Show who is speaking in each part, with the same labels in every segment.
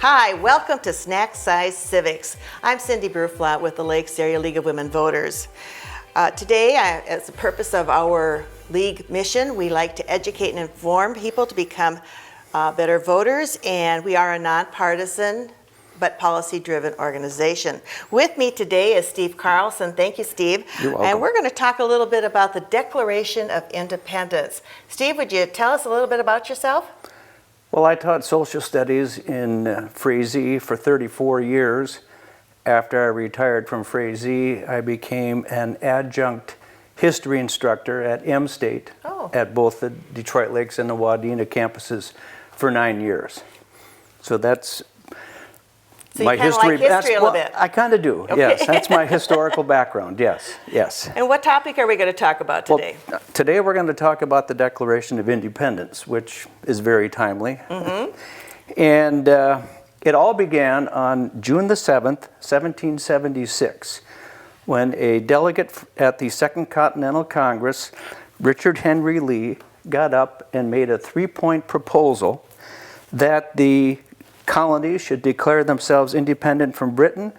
Speaker 1: Hi, welcome to Snack Size Civics. I'm Cindy Bruflat with the Lakes Area League of Women Voters. Today, as the purpose of our league mission, we like to educate and inform people to become better voters, and we are a nonpartisan but policy-driven organization. With me today is Steve Carlson. Thank you, Steve.
Speaker 2: You're welcome.
Speaker 1: And we're going to talk a little bit about the Declaration of Independence. Steve, would you tell us a little bit about yourself?
Speaker 2: Well, I taught social studies in Frazee for 34 years. After I retired from Frazee, I became an adjunct history instructor at M-State at both the Detroit Lakes and the Wadena campuses for 9 years. So that's my history.
Speaker 1: Like history a little bit.
Speaker 2: I kind of do, okay. Yes. That's my historical background, yes.
Speaker 1: And what topic are we going to talk about today?
Speaker 2: Well, today we're going to talk about the Declaration of Independence, which is very timely. Mm-hmm. And it all began on June the 7th, 1776, when a delegate at the Second Continental Congress, Richard Henry Lee, got up and made a 3-point proposal that the colonies should declare themselves independent from Britain,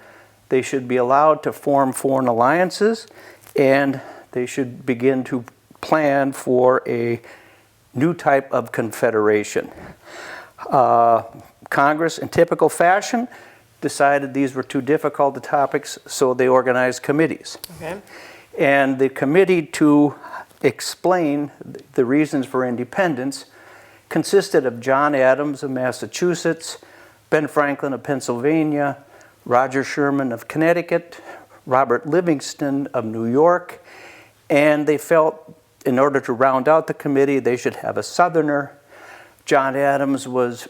Speaker 2: they should be allowed to form foreign alliances, and they should begin to plan for a new type of confederation. Congress, in typical fashion, decided these were too difficult topics, so they organized committees. Okay. And the committee to explain the reasons for independence consisted of John Adams of Massachusetts, Ben Franklin of Pennsylvania, Roger Sherman of Connecticut, Robert Livingston of New York, and they felt in order to round out the committee they should have a Southerner. John Adams was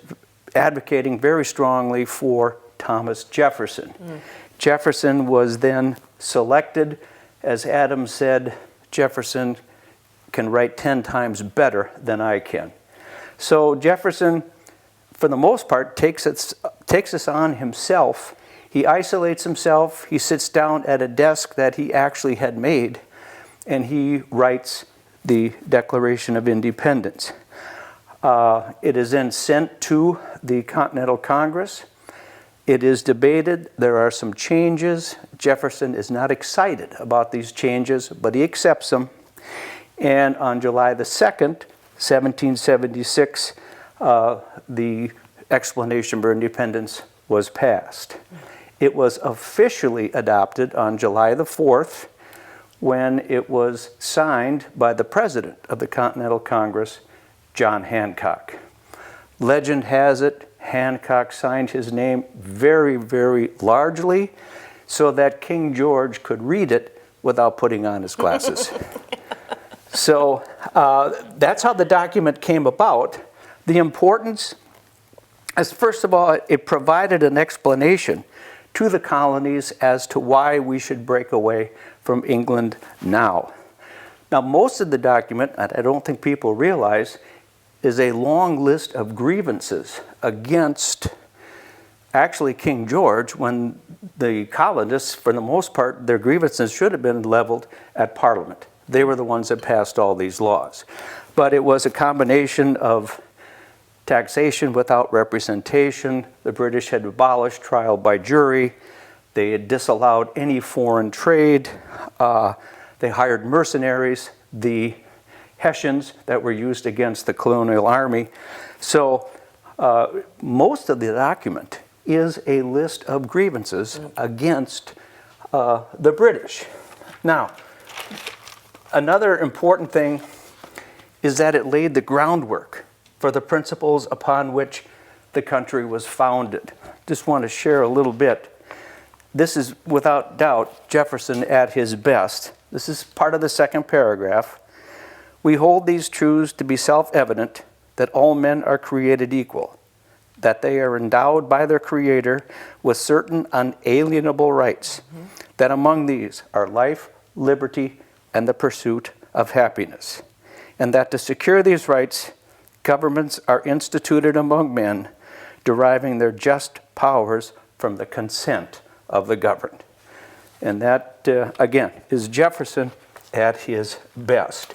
Speaker 2: advocating very strongly for Thomas Jefferson. Jefferson was then selected. As Adams said, Jefferson can write 10 times better than I can. So Jefferson, for the most part, takes this on himself. He isolates himself. He sits down at a desk that he actually had made, and he writes the Declaration of Independence. It is then sent to the Continental Congress. It is debated. There are some changes. Jefferson is not excited about these changes, but he accepts them. And on July the 2nd, 1776, the Explanation for Independence was passed. It was officially adopted on July the 4th when it was signed by the President of the Continental Congress, John Hancock. Legend has it, Hancock signed his name very, very largely so that King George could read it without putting on his glasses. So that's how the document came about. The importance is, first of all, it provided an explanation to the colonies as to why we should break away from England now. Now, most of the document, and I don't think people realize, is a long list of grievances against actually King George, when the colonists, for the most part, their grievances should have been leveled at Parliament. They were the ones that passed all these laws. But it was a combination of taxation without representation. The British had abolished trial by jury. They had disallowed any foreign trade. They hired mercenaries, the Hessians that were used against the colonial army. So most of the document is a list of grievances against the British. Now, another important thing is that it laid the groundwork for the principles upon which the country was founded. Just want to share a little bit. This is, without doubt, Jefferson at his best. This is part of the second paragraph. We hold these truths to be self-evident, that all men are created equal, that they are endowed by their Creator with certain unalienable rights, that among these are life, liberty, and the pursuit of happiness, and that to secure these rights, governments are instituted among men, deriving their just powers from the consent of the governed. And that, again, is Jefferson at his best.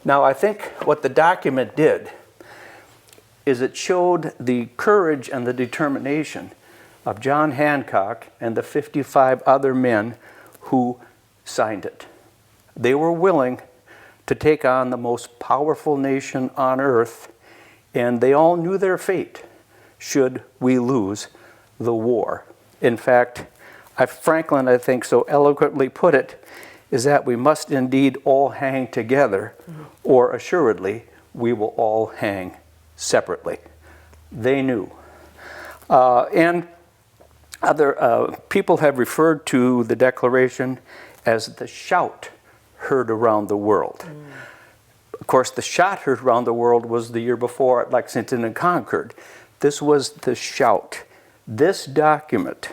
Speaker 2: Now, I think what the document did is it showed the courage and the determination of John Hancock and the 55 other men who signed it. They were willing to take on the most powerful nation on earth, and they all knew their fate should we lose the war. In fact, Franklin, I think, so eloquently put it, is that we must indeed all hang together, or assuredly we will all hang separately. They knew. And other people have referred to the Declaration as the shout heard around the world. Of course, the shot heard around the world was the year before at Lexington and Concord. This was the shout. This document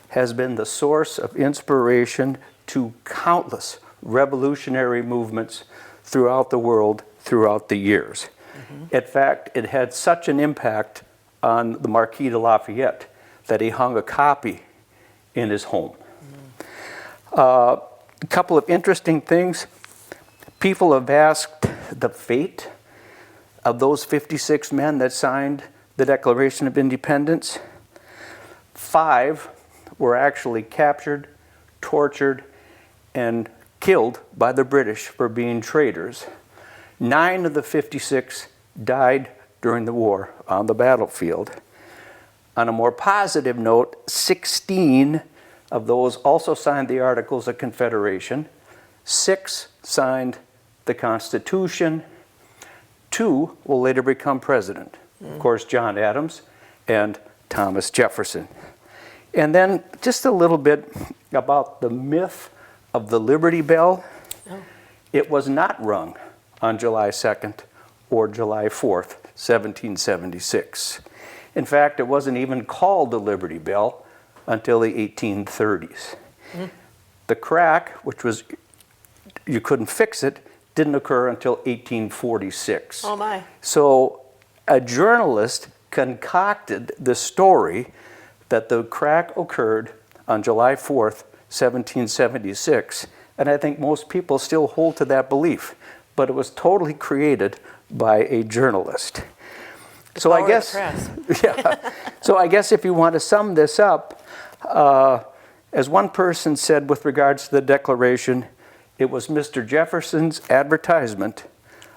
Speaker 2: has been the source of inspiration to countless revolutionary movements throughout the world throughout the years. In fact, it had such an impact on the Marquis de Lafayette that he hung a copy in his home. A couple of interesting things. People have asked the fate of those 56 men that signed the Declaration of Independence. 5 were actually captured, tortured, and killed by the British for being traitors. 9 of the 56 died during the war on the battlefield. On a more positive note, 16 of those also signed the Articles of Confederation. 6 signed the Constitution. 2 will later become president. Of course, John Adams and Thomas Jefferson. And then just a little bit about the myth of the Liberty Bell. It was not rung on July 2nd or July 4th, 1776. In fact, it wasn't even called the Liberty Bell until the 1830s. The crack, which was, you couldn't fix it, didn't occur until 1846.
Speaker 1: Oh my.
Speaker 2: So a journalist concocted the story that the crack occurred on July 4th, 1776, and I think most people still hold to that belief, but it was totally created by a journalist. So I guess, yeah. So I guess if you want to sum this up, as one person said with regards to the Declaration, it was Mr. Jefferson's advertisement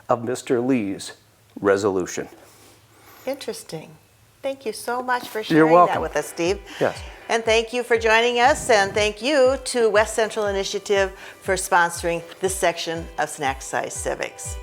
Speaker 2: of Mr. Lee's resolution.
Speaker 1: Interesting. Thank you so much for
Speaker 2: You're
Speaker 1: sharing
Speaker 2: welcome.
Speaker 1: that with us, Steve.
Speaker 2: Yes.
Speaker 1: And thank you for joining us, and thank you to West Central Initiative for sponsoring this section of Snack Size Civics.